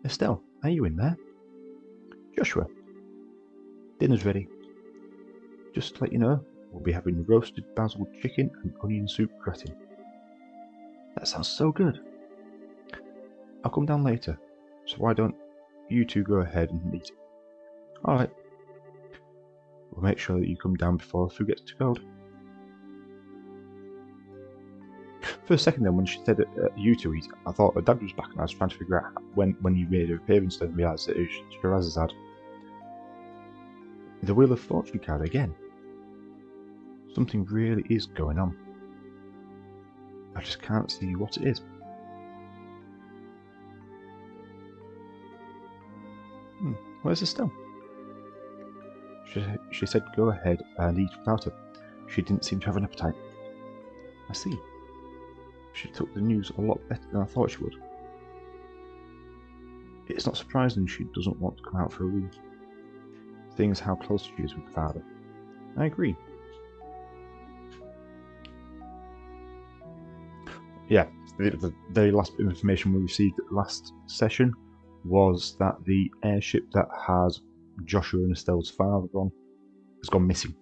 Estelle, are you in there? Joshua, dinner's ready. Just to let you know, we'll be having roasted basil chicken and onion soup gratin. That sounds so good. I'll come down later, so why don't you two go ahead and eat? Alright. We'll make sure that you come down before the food gets too cold. For a second then, when she said you two eat, I thought her dad was back and I was trying to figure out when you made her appearance, then realised that it was Shiraz's. The Wheel of Fortune card again. Something really is going on. I just can't see what it is. Where's Estelle? She said go ahead and eat without her. She didn't seem to have an appetite. I see. She took the news a lot better than I thought she would. It's not surprising she doesn't want to come out for a room, seeing as how close she is with her father. I agree. Yeah, the very last bit of information we received at the last session was that the airship that has Joshua and Estelle's father on has gone missing.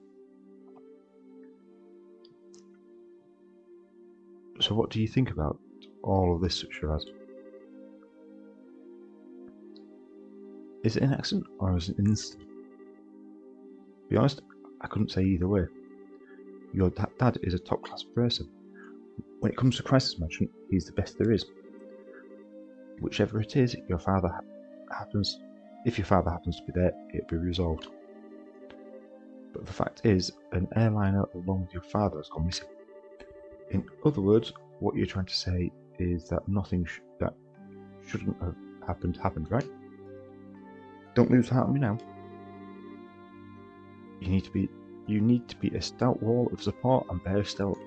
So what do you think about all of this, Shiraz? Is it an accident or is it an incident? To be honest, I couldn't say either way. Your dad is a top-class person. When it comes to crisis management, he's the best there is. Whichever it is, if your father happens to be there, it'll be resolved. But the fact is, an airliner along with your father has gone missing. In other words, what you're trying to say is that nothing that shouldn't have happened, right? Don't lose heart on me now. You need to be a stout wall of support and bear Estelle.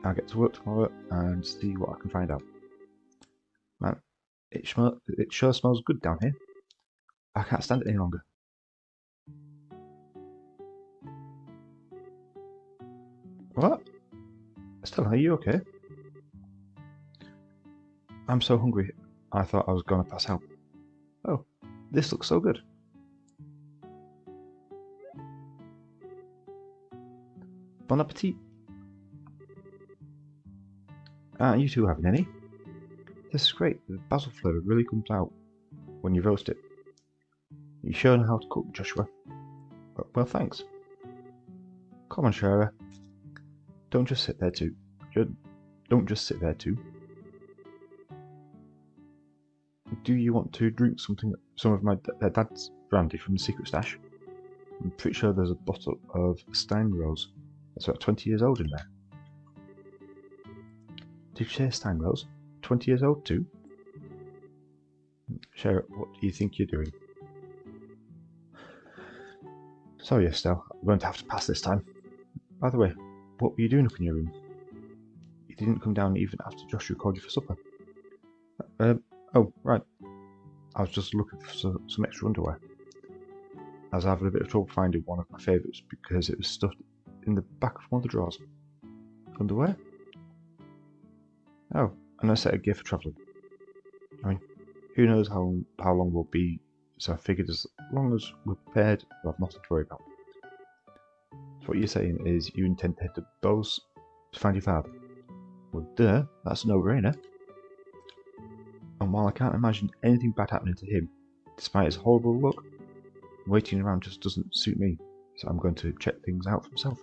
I'll get to work tomorrow and see what I can find out. Man, it sure smells good down here. I can't stand it any longer. What? Estelle, are you okay? I'm so hungry, I thought I was gonna pass out. Oh, this looks so good. Bon appetit. Aren't you two having any? This is great. The basil flavour really comes out when you roast it. You sure know how to cook, Joshua. Well, thanks. Come on, Shara. Don't just sit there too. Do you want to drink some of my dad's brandy from the secret stash? I'm pretty sure there's a bottle of Steinrose that's about 20 years old in there. Did you say Steinrose? 20 years old too? Shara, what do you think you're doing? Sorry, Estelle, I'm going to have to pass this time. By the way, what were you doing up in your room? You didn't come down even after Joshua called you for supper. Oh, right. I was just looking for some extra underwear. I was having a bit of trouble finding one of my favourites because it was stuffed in the back of one of the drawers. Underwear? Oh, and a set of gear for travelling. I mean, who knows how long we'll be, so I figured as long as we're prepared, we'll have nothing to worry about. So what you're saying is you intend to head to Bose to find your father? Well, duh, that's a no-brainer. And while I can't imagine anything bad happening to him, despite his horrible look, waiting around just doesn't suit me, so I'm going to check things out for myself.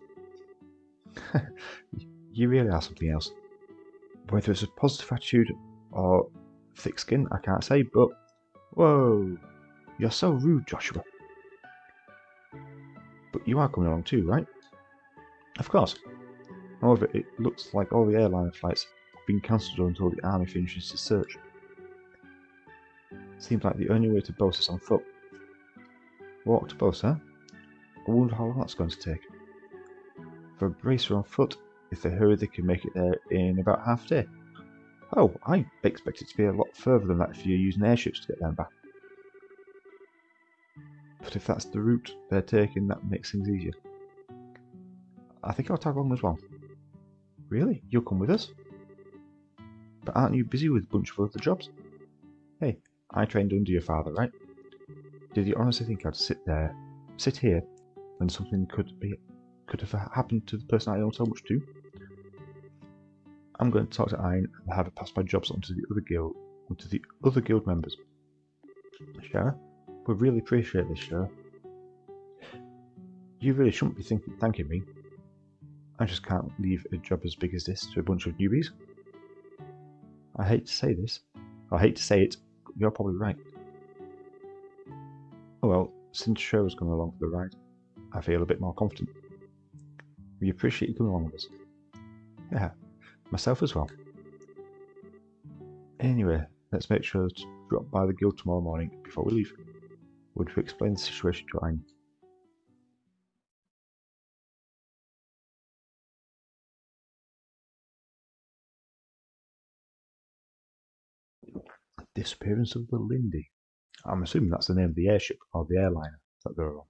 You really are something else. Whether it's a positive attitude or thick skin, I can't say, but whoa, you're so rude, Joshua. But you are coming along too, right? Of course. However, it looks like all the airliner flights have been cancelled until the army finishes its search. Seems like the only way to Bose is on foot. Walk to Bose, huh? I wonder how long that's going to take. For a bracer on foot, if they hurry they can make it there in about half a day. Oh, I expect it to be a lot further than that if you're using airships to get there and back. But if that's the route they're taking, that makes things easier. I think I'll tag along as well. Really? You'll come with us? But aren't you busy with a bunch of other jobs? Hey, I trained under your father, right? Did you honestly think I'd sit here, when something could have happened to the person I owe so much to? I'm going to talk to Ian and have her pass my jobs on to the other guild members. Shara, we really appreciate this, Shara. You really shouldn't be thanking me. I just can't leave a job as big as this to a bunch of newbies. I hate to say this. I hate to say it, but you're probably right. Oh well, since Shara's come along for the ride, I feel a bit more confident. We appreciate you coming along with us. Yeah, myself as well. Anyway, let's make sure to drop by the guild tomorrow morning before we leave. Would you explain the situation to Ian? Disappearance of the Lindy. I'm assuming that's the name of the airship or the airliner that they're on.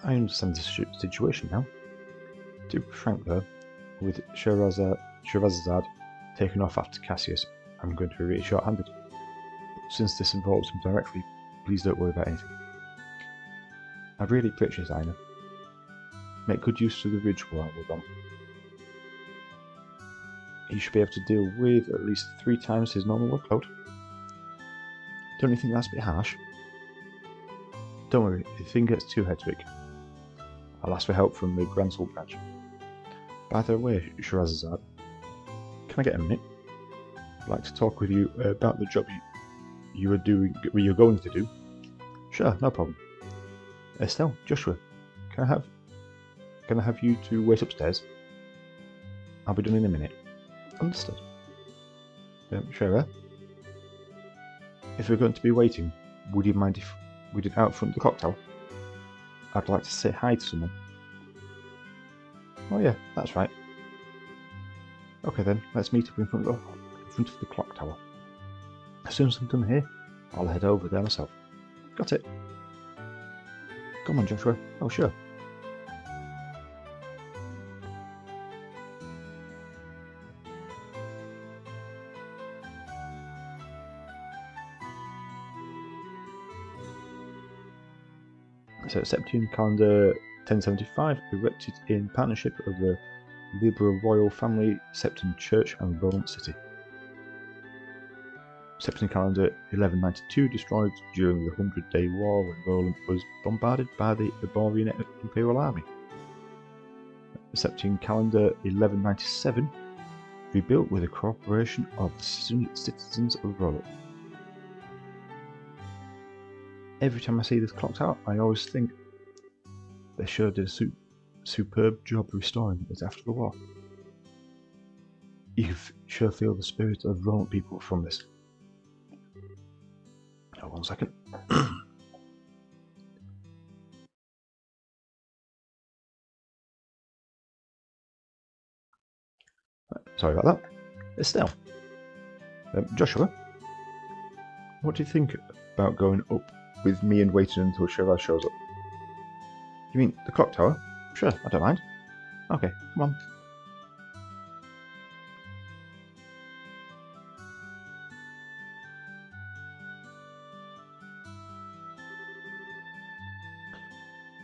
I understand the situation now. To be frank though, with Scheherazade taken off after Cassius, I'm going to be really short-handed. Since this involves him directly, please don't worry about anything. I really appreciate it, Aina. Make good use of the ridge while we're gone. He should be able to deal with at least 3 times his normal workload. Don't you think that's a bit harsh? Don't worry, if the thing gets too hectic, I'll ask for help from the Grand Soul branch. By the way, Scheherazade, can I get a minute? I'd like to talk with you about the job you're going to do. Sure, no problem. Estelle, Joshua, can I have you two wait upstairs? I'll be done in a minute. Understood. Shara, if we're going to be waiting, would you mind if we did out front of the clock tower? I'd like to say hi to someone. Oh yeah, that's right. Okay then, let's meet up in front of the clock tower. As soon as I'm done here, I'll head over there myself. Got it. Come on, Joshua. Oh sure. So Septian calendar 1075, erected in partnership of the Liberal Royal Family, Septon Church and Rolent City. Septian calendar 1192, destroyed during the 100-Day War when Rolent was bombarded by the Iborian Imperial Army. Septian calendar 1197, rebuilt with the cooperation of the citizens of Rolent. Every time I see this clock tower, I always think they sure did a superb job restoring it after the war. You sure feel the spirit of Rolent people from this. Oh, 1 second. Sorry about that. Estelle. Joshua, what do you think about going up with me and waiting until Shiraz shows up? You mean the clock tower? Sure, I don't mind. Okay, come on.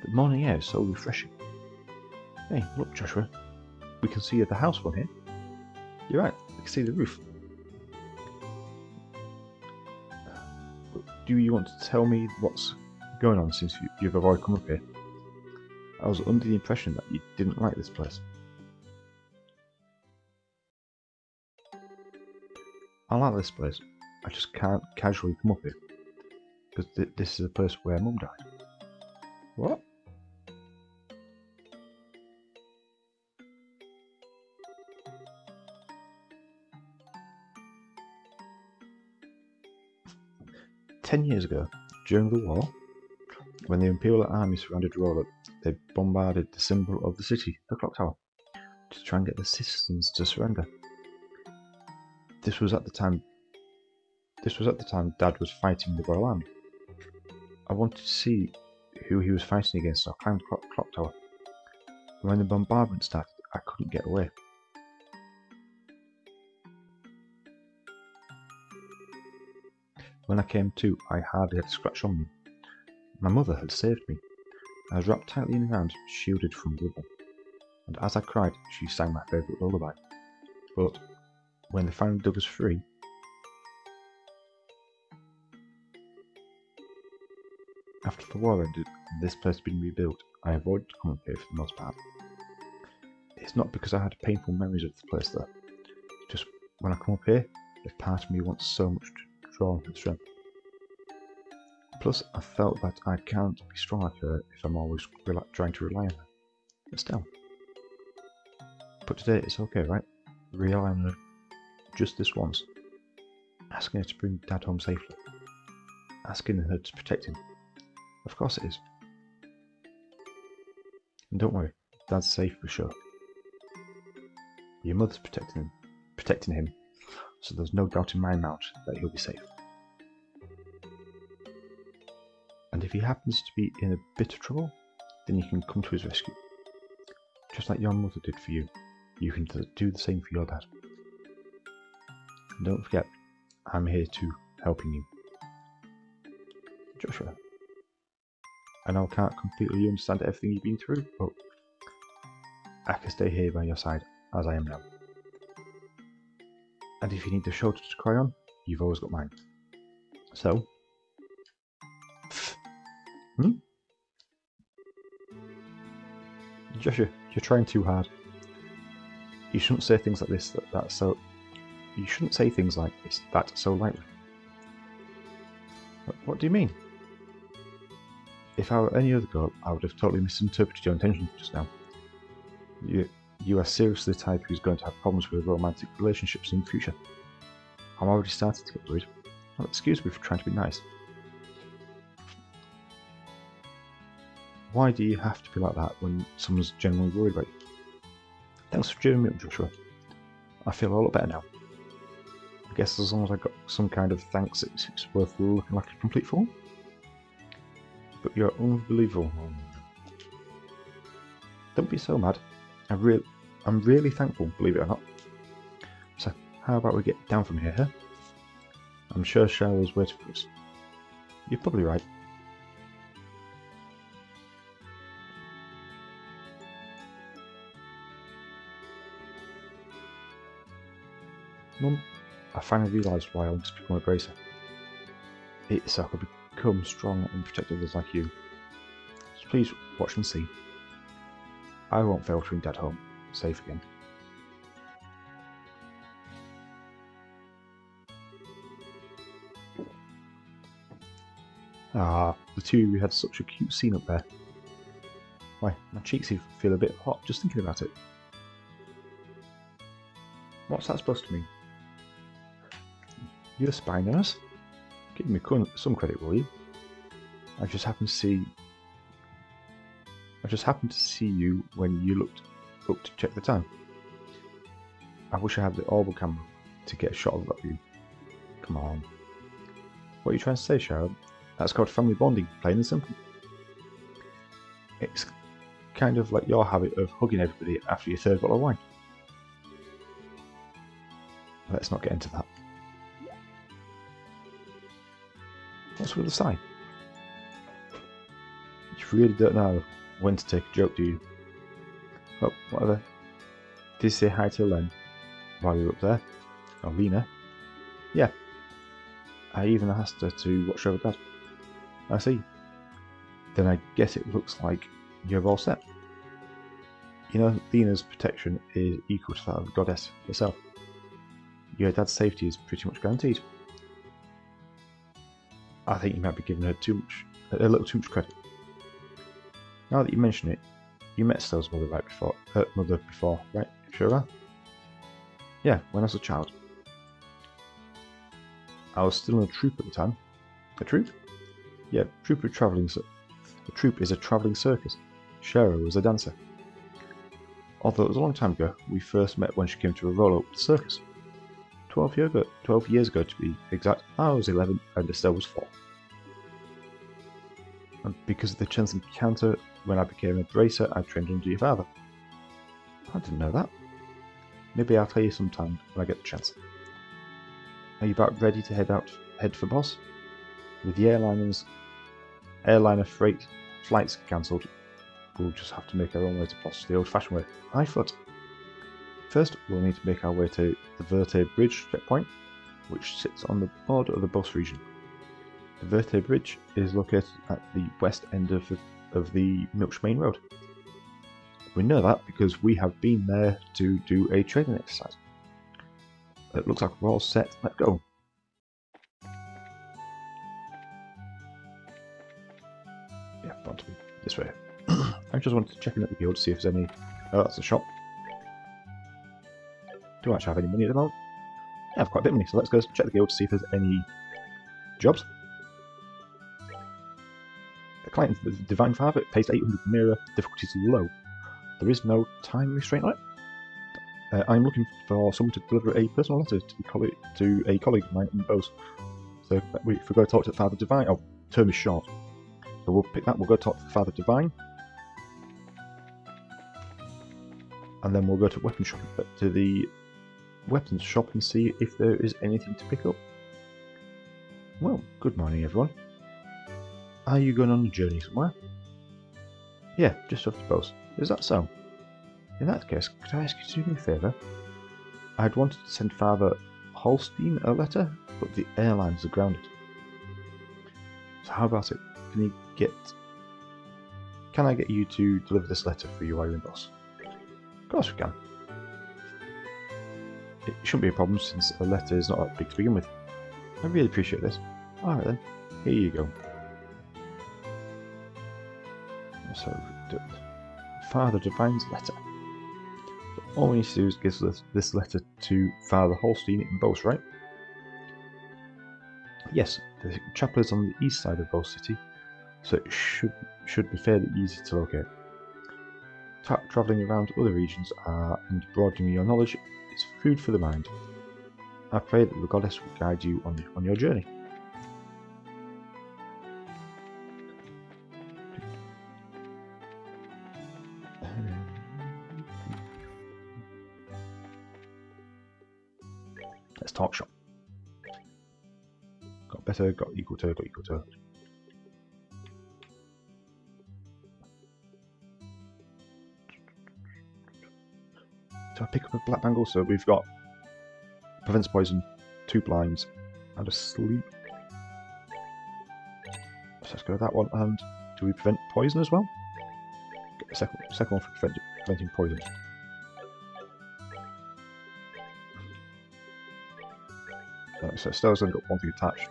The morning air is so refreshing. Hey, look Joshua, we can see the house from here. You're right, we can see the roof. Do you want to tell me what's going on since you've already come up here? I was under the impression that you didn't like this place. I like this place. I just can't casually come up here. Because this is a place where Mum died. What? "10 years ago, during the war, when the Imperial Army surrounded Rolent, they bombarded the symbol of the city, the clock tower, to try and get the citizens to surrender. This was at the time Dad was fighting the Royal Army. I wanted to see who he was fighting against, so I climbed the clock tower. When the bombardment started, I couldn't get away. When I came to, I hardly had a scratch on me. My mother had saved me. I was wrapped tightly in her arms, shielded from rubble. And as I cried, she sang my favourite lullaby. But when they finally dug us free, after the war ended and this place had been rebuilt, I avoided coming here for the most part. It's not because I had painful memories of the place though. It's just when I come up here, a part of me wants so much to draw on her strength. Plus, I felt that I can't be strong like her if I'm always trying to rely on her. But still. But today it's okay, right? Rely on her just this once. Asking her to bring Dad home safely. Asking her to protect him. Of course it is. And don't worry, Dad's safe for sure. Your mother's protecting him, so there's no doubt in my mind that he'll be safe. And if he happens to be in a bit of trouble, then you can come to his rescue. Just like your mother did for you, you can do the same for your dad. And don't forget, I'm here too, helping you. Joshua, I know I can't completely understand everything you've been through, but I can stay here by your side, as I am now. And if you need a shoulder to cry on, you've always got mine. So, Joshua, you're trying too hard. You shouldn't say things like this. You shouldn't say things like this that so lightly. What do you mean? If I were any other girl, I would have totally misinterpreted your intentions just now. You are seriously the type who's going to have problems with romantic relationships in the future. I'm already starting to get worried. Well, excuse me for trying to be nice. Why do you have to be like that when someone's genuinely worried about you? Thanks for cheering me up, Joshua. I feel a lot better now. I guess as long as I got some kind of thanks, it's worth looking like a complete fool. But you're unbelievable. Don't be so mad. I'm really thankful, believe it or not. So, how about we get down from here, huh? I'm sure Shara's waiting for us. You're probably right. Mum, I finally realised why I wanted to become a bracer. It's so I could become strong and protect others like you. So please watch and see. I won't fail to bring Dad home safe again. Ah, the two of you had such a cute scene up there. Why, my cheeks even feel a bit hot just thinking about it. What's that supposed to mean? You're a spy nurse? Give me some credit, will you? I just happened to see you when you looked up to check the time. I wish I had the orbital camera to get a shot of that view. Come on. What are you trying to say, Sharon? That's called family bonding, plain and simple. It's kind of like your habit of hugging everybody after your third bottle of wine. Let's not get into that. What's with the sigh? You really don't know when to take a joke, do you? Well, whatever. Did you say hi to Len while you were up there? Or Lena? Yeah. I even asked her to watch over Dad. I see. Then I guess it looks like you're all set. You know, Lena's protection is equal to that of the goddess herself. Your dad's safety is pretty much guaranteed. I think you might be giving her a little too much credit. Now that you mention it, you met Stella's mother before, right? Sure are? Yeah, when I was a child. I was still in a troupe at the time. A troupe? Yeah, a troupe is a travelling circus. Shara was a dancer. Although it was a long time ago, we first met when she came to a roll-up circus. 12 years ago to be exact. I was 11 and Estelle was 4. And because of the chance encounter when I became a bracer, I trained under your father. I didn't know that. Maybe I'll tell you sometime when I get the chance. Are you about ready to head for Boss? With the airliner freight flights cancelled, we'll just have to make our own way to Bos the old-fashioned way, by foot. First, we'll need to make our way to the Verte Bridge checkpoint, which sits on the border of the Bos region. The Verte Bridge is located at the west end of the Milch Main Road. We know that because we have been there to do a training exercise. It looks like we're all set. Let's go. Yeah, want to be this way. I just wanted to check in at the guild to see if there's any. Oh, that's a shop. Do I actually have any money at the moment? I have quite a bit of money, so let's go check the guild to see if there's any jobs. A client, the Divine Father, it pays 800 mirror, difficulty is low. There is no time restraint on it. I'm looking for someone to deliver a personal letter to a colleague of mine in Bos. So if we go talk to Father Divine, oh, term is short. So we'll pick that, we'll go talk to Father Divine. And then we'll go to the weapons shop and see if there is anything to pick up. Well, good morning everyone. Are you going on a journey somewhere? Yeah, just off to Bos. Is that so? In that case, could I ask you to do me a favour? I'd wanted to send Father Holstein a letter, but the airlines are grounded. So how about it? Can I get you to deliver this letter for you while you're in Bos? Of course we can. It shouldn't be a problem since a letter is not that big to begin with. I really appreciate this. Alright then, here you go. So, Father Divine's letter. So all we need to do is give this letter to Father Holstein in Bos, right? Yes, the chapel is on the east side of Bos City, so it should be fairly easy to locate. Travelling around other regions and broadening your knowledge is food for the mind. I pray that the goddess will guide you on your journey. Let's talk shop. Got better, got equal to, got equal to. So I pick up a black bangle, so we've got prevents poison, 2 blinds, and a sleep. So let's go with that one, and do we prevent poison as well? Get the second one for preventing poison. So Stella's only got 1 thing attached,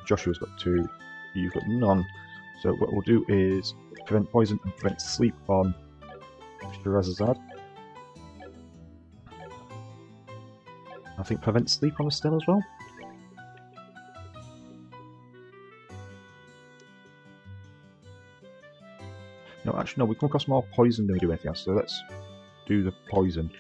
Joshua's got 2, you've got none. So what we'll do is prevent poison and prevent sleep on Shirazad. I think prevent sleep on Estelle as well. No, actually no, we come across more poison than we do anything else, so let's do the poison.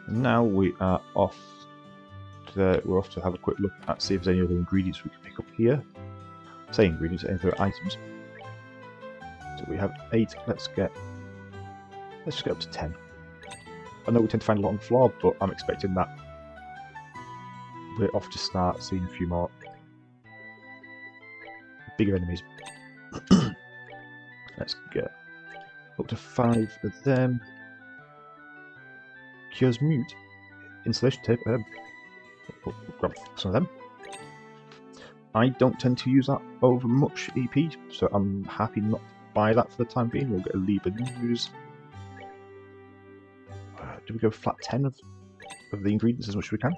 And now we are off to we're off to have a quick look at see if there's any other ingredients we can pick up here. Say ingredients, any other items. So we have 8. Let's get up to 10. I know we tend to find a lot on the floor, but I'm expecting that we're off to start seeing a few more bigger enemies. Let's get up to 5 of them. Cures mute. Installation tape. We'll grab some of them. I don't tend to use that over much EP, so I'm happy not to buy that for the time being. We'll get a Liber News. Do we go flat 10 of the ingredients as much as we can?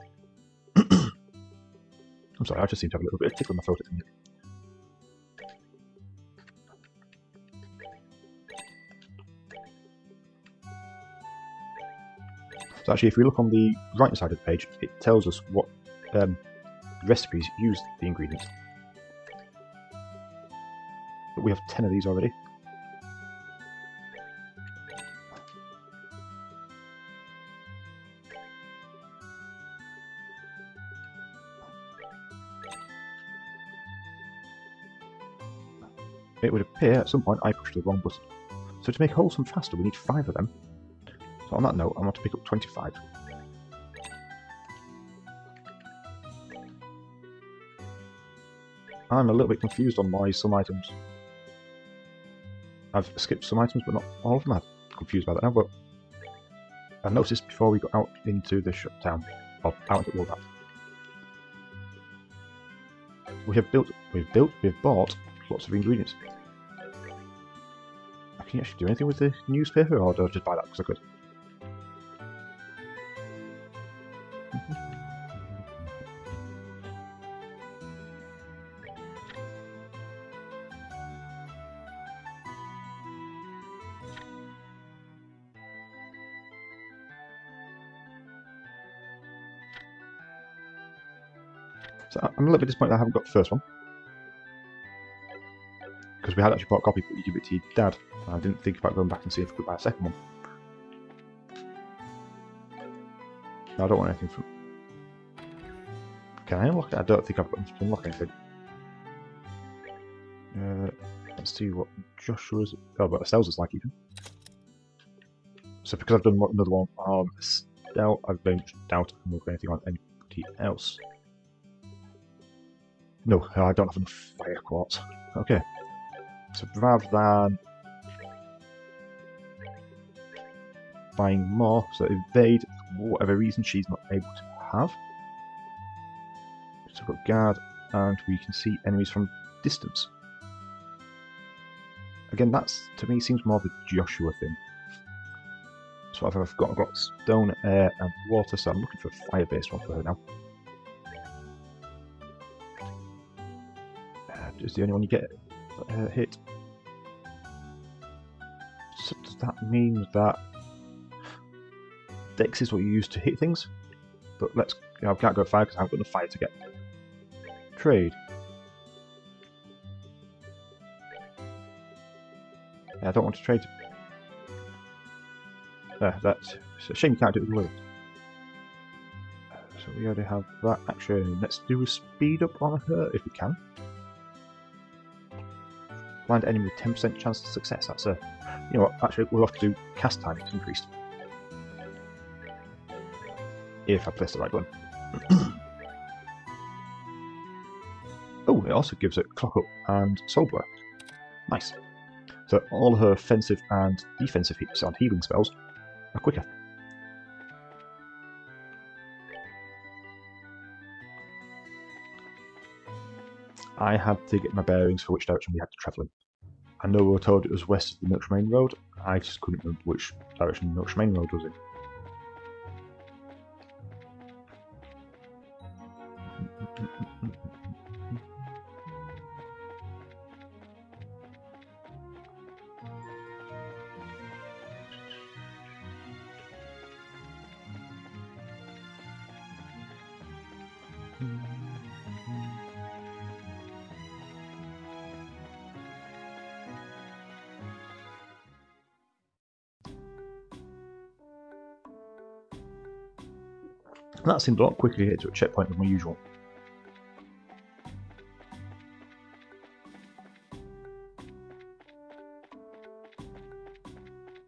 I'm sorry, I just seem to have a little bit of tickle in my throat at the minute. So actually, if we look on the right side of the page, it tells us what recipes use the ingredients. But we have 10 of these already. It would appear at some point I pushed the wrong button. So to make wholesome faster, we need 5 of them. So on that note, I want to pick up 25. I'm a little bit confused on why some items... I've skipped some items, but not all of them. I'm confused by that now, but I noticed before we got out into the shutdown, or out into the world map. We've bought lots of ingredients. Can you actually do anything with the newspaper, or do I just buy that because I could? So I'm a little bit disappointed I haven't got the first one. Because we had actually bought a copy, but you give it to your dad. And I didn't think about going back and see if we could buy a second one. No, I don't want anything from... Can I unlock it? I don't think I've got to unlock anything. Let's see what Joshua's... Oh, but Estelle's like even. So because I've done another one on Estelle, I very much doubt I can look anything on anybody else. No, I don't have enough fire quartz. Okay. So rather than buying more, so evade, for whatever reason she's not able to have. So we've got guard, and we can see enemies from distance. Again, that's, to me, seems more of a Joshua thing. So what have I got? I've got stone, air, and water, so I'm looking for a fire-based one for her now. Is the only one you get hit. So does that mean that Dex is what you use to hit things? But let's... I can't go fire because I haven't got enough fire to get. Trade. Yeah, I don't want to trade. That's a shame you can't do it with it. So we already have that action. Let's do a speed up on her if we can. Blind enemy with 10% chance of success. That's a... You know what, actually we'll have to do cast time, it's increased. If I place the right one. Oh, it also gives it clock up and soul blower. Nice. So all her offensive and defensive hits on healing spells are quicker. I had to get my bearings for which direction we had to travel in. I know we were told it was west of the Milkshire Road, I just couldn't remember which direction the Milkshire Road was in. That seemed a lot quicker to get to a checkpoint than my usual.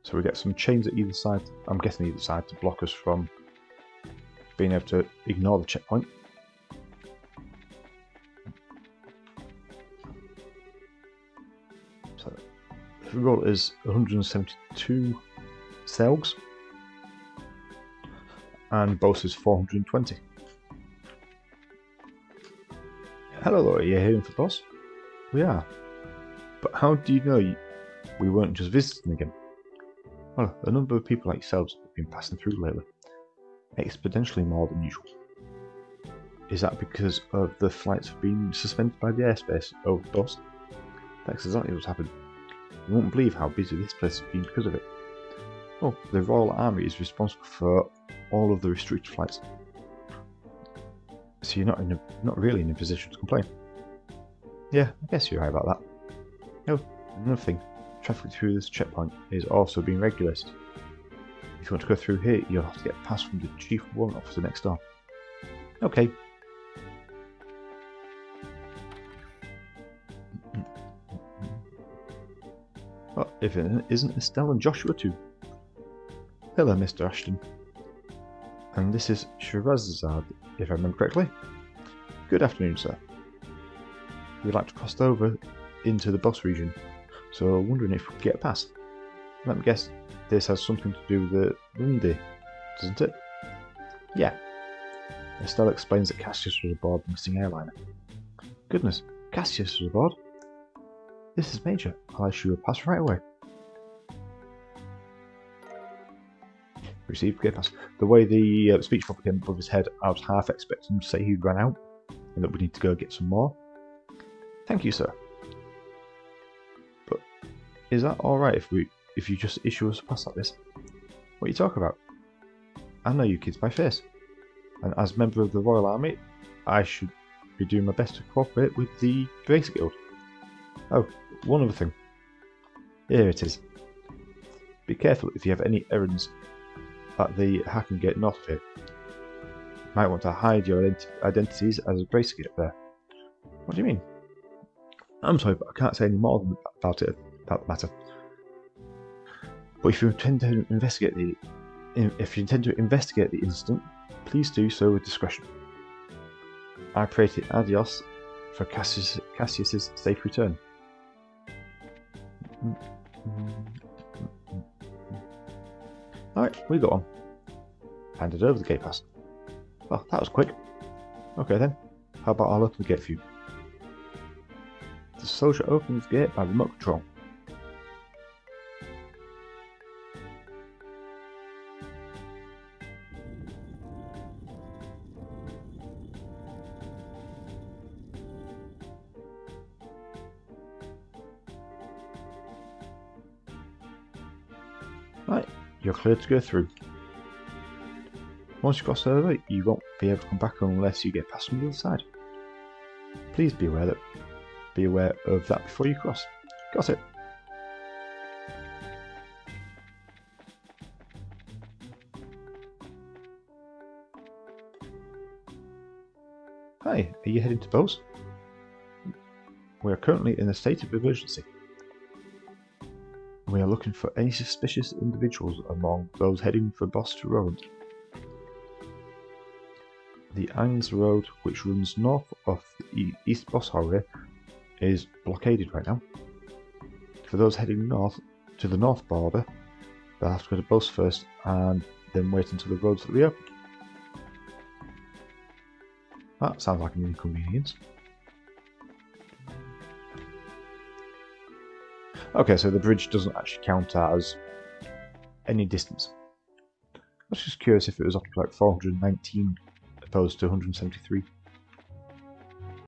So we get some chains at either side, I'm guessing either side, to block us from being able to ignore the checkpoint. So the roll is 172 selgs. And boss is 420. Hello, Laura, are you here for boss? We are. But how do you know we weren't just visiting again? Well, a number of people like yourselves have been passing through lately. Exponentially more than usual. Is that because of the flights being suspended by the airspace over the boss? That's exactly what's happened. You won't believe how busy this place has been because of it. Oh, the Royal Army is responsible for all of the restricted flights. So you're not really in a position to complain. Yeah, I guess you're right about that. Oh, another thing. Traffic through this checkpoint is also being regulated. If you want to go through here, you'll have to get a pass from the Chief Warrant Officer next door. Okay. Well, If it isn't Estelle and Joshua too. Hello, Mr. Ashton. And this is Shirazad, if I remember correctly. Good afternoon, sir. We'd like to cross over into the boss region, so wondering if we could get a pass. Let me guess, this has something to do with the Lundy, doesn't it? Yeah. Estelle explains that Cassius was aboard the missing airliner. Goodness, Cassius was aboard? This is major. I'll issue a pass right away. Received gate pass. The way the speech bubble came above his head, I was half expecting him to say he'd run out and that we need to go get some more. Thank you, sir. But is that alright if you just issue us a pass like this? What are you talking about? I know you kids by face, and as member of the Royal Army, I should be doing my best to cooperate with the Basic Guild. Oh, one other thing. Here it is. Be careful if you have any errands at the Hacken Gate north of here. You might want to hide your identities as a Basic up there. What do you mean? I'm sorry, but I can't say any more about the matter. But if you intend to investigate the incident, please do so with discretion. I pray to Adios for Cassius's safe return. Alright, we got on. Handed over the gate pass. Well, that was quick. Okay then, how about I'll open the gate for you? The soldier opens the gate by remote control. Right, you're cleared to go through. Once you cross over, you won't be able to come back unless you get past from the other side. Please be aware of that before you cross. Got it. Hi, are you heading to Bose? We are currently in a state of emergency. We are looking for any suspicious individuals among those heading from Bos to Rolent. The Ang's Road, which runs north of the East Bos Highway, is blockaded right now. For those heading north to the north border, they'll have to go to Bos first and then wait until the roads reopen. That sounds like an inconvenience. Okay, so the bridge doesn't actually count as any distance. I was just curious if it was up to like 419 opposed to 173.